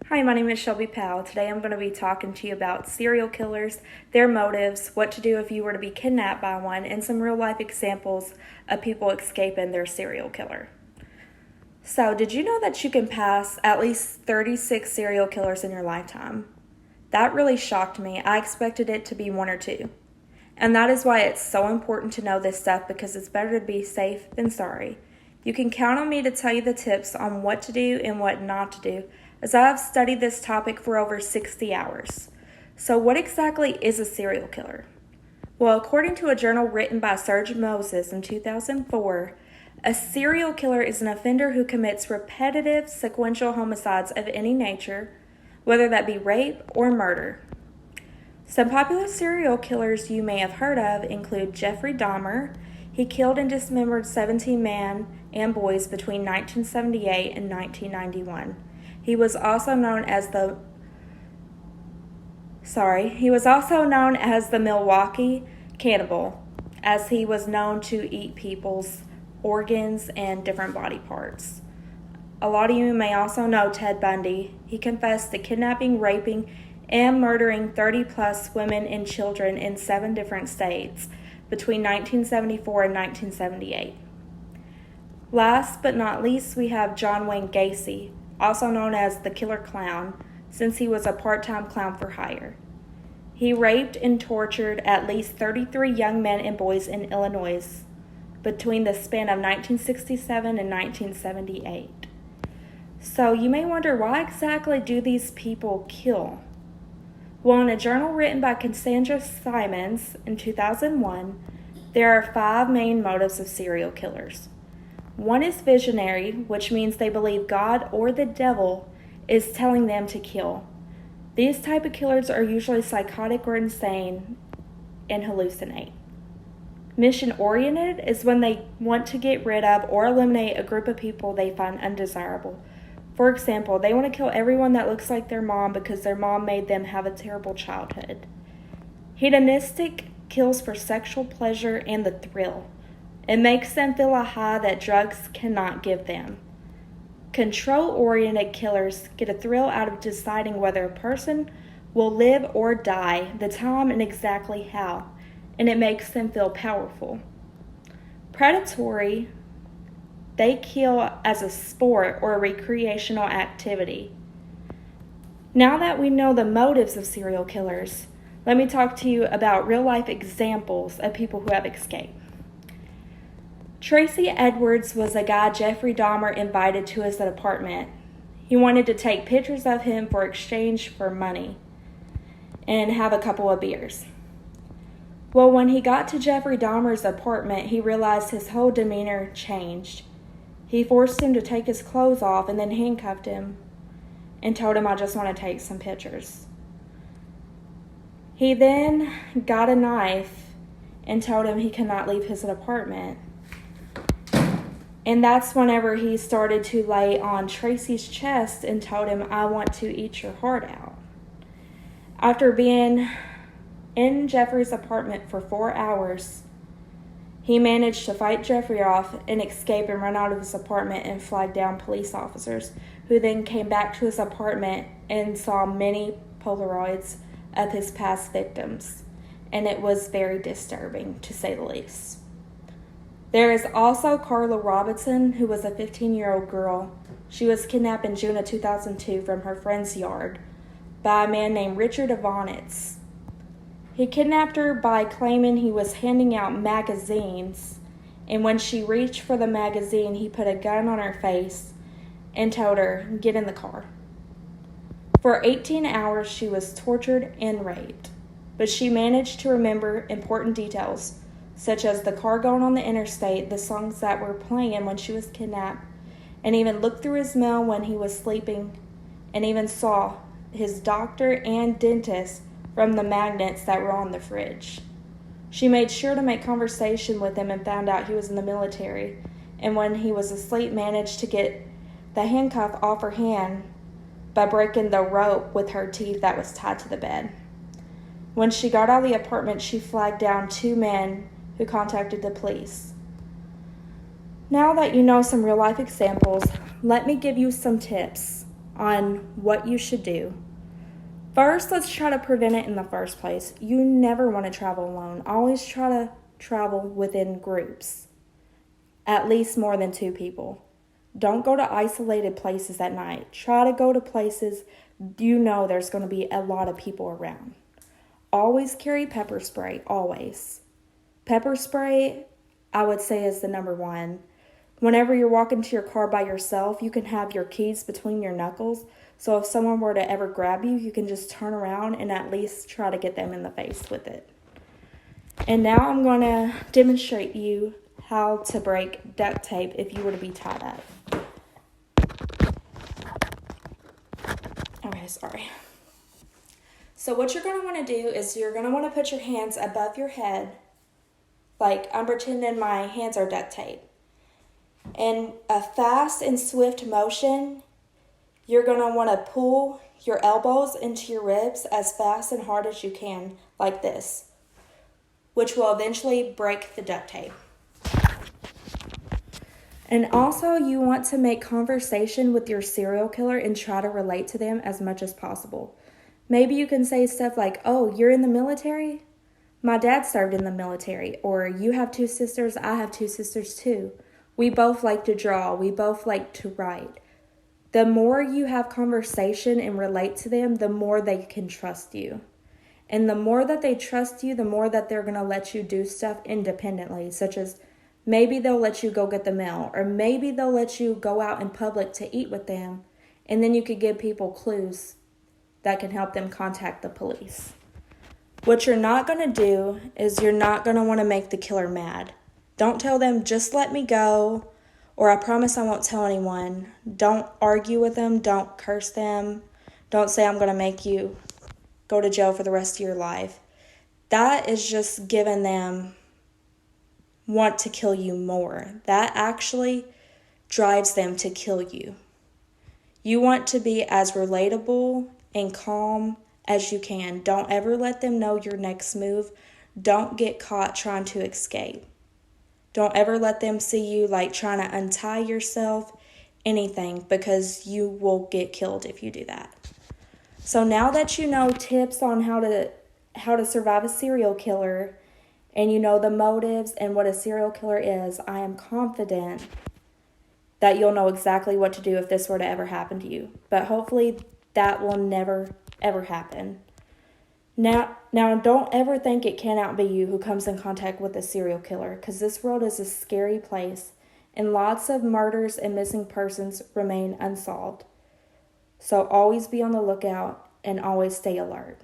Hi, my name is Shelby Powell. Today I'm going to be talking to you about serial killers, their motives, what to do if you were to be kidnapped by one, and some real life examples of people escaping their serial killer. So, did you know that you can pass at least 36 serial killers in your lifetime? That really shocked me. I expected it to be one or two. And that is why it's so important to know this stuff, because it's better to be safe than sorry. You can count on me to tell you the tips on what to do and what not to do, as I have studied this topic for over 60 hours. So what exactly is a serial killer? Well, according to a journal written by Serge Moses in 2004, a serial killer is an offender who commits repetitive sequential homicides of any nature, whether that be rape or murder. Some popular serial killers you may have heard of include Jeffrey Dahmer. He killed and dismembered 17 men and boys between 1978 and 1991. He was also known as the Milwaukee Cannibal, as he was known to eat people's organs and different body parts. A lot of you may also know Ted Bundy. He confessed to kidnapping, raping, and murdering 30-plus women and children in 7 different states between 1974 and 1978. Last but not least, we have John Wayne Gacy, also known as the Killer Clown, since he was a part-time clown for hire. He raped and tortured at least 33 young men and boys in Illinois between the span of 1967 and 1978. So you may wonder, why exactly do these people kill? Well, in a journal written by Cassandra Simons in 2001, there are 5 main motives of serial killers. One is visionary, which means they believe God or the devil is telling them to kill. These type of killers are usually psychotic or insane and hallucinate. Mission-oriented is when they want to get rid of or eliminate a group of people they find undesirable. For example, they want to kill everyone that looks like their mom because their mom made them have a terrible childhood. Hedonistic kills for sexual pleasure and the thrill. It makes them feel a high that drugs cannot give them. Control-oriented killers get a thrill out of deciding whether a person will live or die, the time, and exactly how, and it makes them feel powerful. Predatory, they kill as a sport or a recreational activity. Now that we know the motives of serial killers, let me talk to you about real-life examples of people who have escaped. Tracy Edwards was a guy Jeffrey Dahmer invited to his apartment. He wanted to take pictures of him for exchange for money and have a couple of beers. Well, when he got to Jeffrey Dahmer's apartment, he realized his whole demeanor changed. He forced him to take his clothes off and then handcuffed him and told him, "I just want to take some pictures." He then got a knife and told him he could not leave his apartment. And that's whenever he started to lay on Tracy's chest and told him, "I want to eat your heart out." After being in Jeffrey's apartment for 4 hours, he managed to fight Jeffrey off and escape and run out of his apartment and flag down police officers, who then came back to his apartment and saw many Polaroids of his past victims. And it was very disturbing, to say the least. There is also Carla Robinson, who was a 15-year-old girl. She was kidnapped in June of 2002 from her friend's yard by a man named Richard Evonitz. He kidnapped her by claiming he was handing out magazines, and when she reached for the magazine, he put a gun on her face and told her, "Get in the car." For 18 hours, she was tortured and raped, but she managed to remember important details, such as the car going on the interstate, the songs that were playing when she was kidnapped, and even looked through his mail when he was sleeping, and even saw his doctor and dentist from the magnets that were on the fridge. She made sure to make conversation with him and found out he was in the military, and when he was asleep managed to get the handcuff off her hand by breaking the rope with her teeth that was tied to the bed. When she got out of the apartment, she flagged down 2 men who contacted the police. Now that you know some real-life examples, let me give you some tips on what you should do. First, let's try to prevent it in the first place. You never want to travel alone. Always try to travel within groups, at least more than 2 people. Don't go to isolated places at night. Try to go to places you know there's going to be a lot of people around. Always carry pepper spray, always. Pepper spray, I would say, is the number one. Whenever you're walking to your car by yourself, you can have your keys between your knuckles. So if someone were to ever grab you, you can just turn around and at least try to get them in the face with it. And now I'm going to demonstrate you how to break duct tape if you were to be tied up. Okay, sorry. So what you're going to want to do is you're going to want to put your hands above your head, like I'm pretending my hands are duct tape. In a fast and swift motion, you're going to want to pull your elbows into your ribs as fast and hard as you can, like this, which will eventually break the duct tape. And also, you want to make conversation with your serial killer and try to relate to them as much as possible. Maybe you can say stuff like, "Oh, you're in the military? My dad served in the military." Or, "You have 2 sisters, I have 2 sisters too. We both like to draw, we both like to write." The more you have conversation and relate to them, the more they can trust you. And the more that they trust you, the more that they're going to let you do stuff independently, such as maybe they'll let you go get the mail, or maybe they'll let you go out in public to eat with them, and then you could give people clues that can help them contact the police. What you're not going to do is you're not going to want to make the killer mad. Don't tell them, "Just let me go," or "I promise I won't tell anyone." Don't argue with them. Don't curse them. Don't say, "I'm going to make you go to jail for the rest of your life." That is just giving them want to kill you more. That actually drives them to kill you. You want to be as relatable and calm as you can. Don't ever let them know your next move. Don't get caught trying to escape. Don't ever let them see you like trying to untie yourself, anything, because you will get killed if you do that. So now that you know tips on how to survive a serial killer, and you know the motives and what a serial killer is, I am confident that you'll know exactly what to do if this were to ever happen to you. But hopefully that will never, ever happen. Now, don't ever think it cannot be you who comes in contact with a serial killer, because this world is a scary place, and lots of murders and missing persons remain unsolved. So always be on the lookout and always stay alert.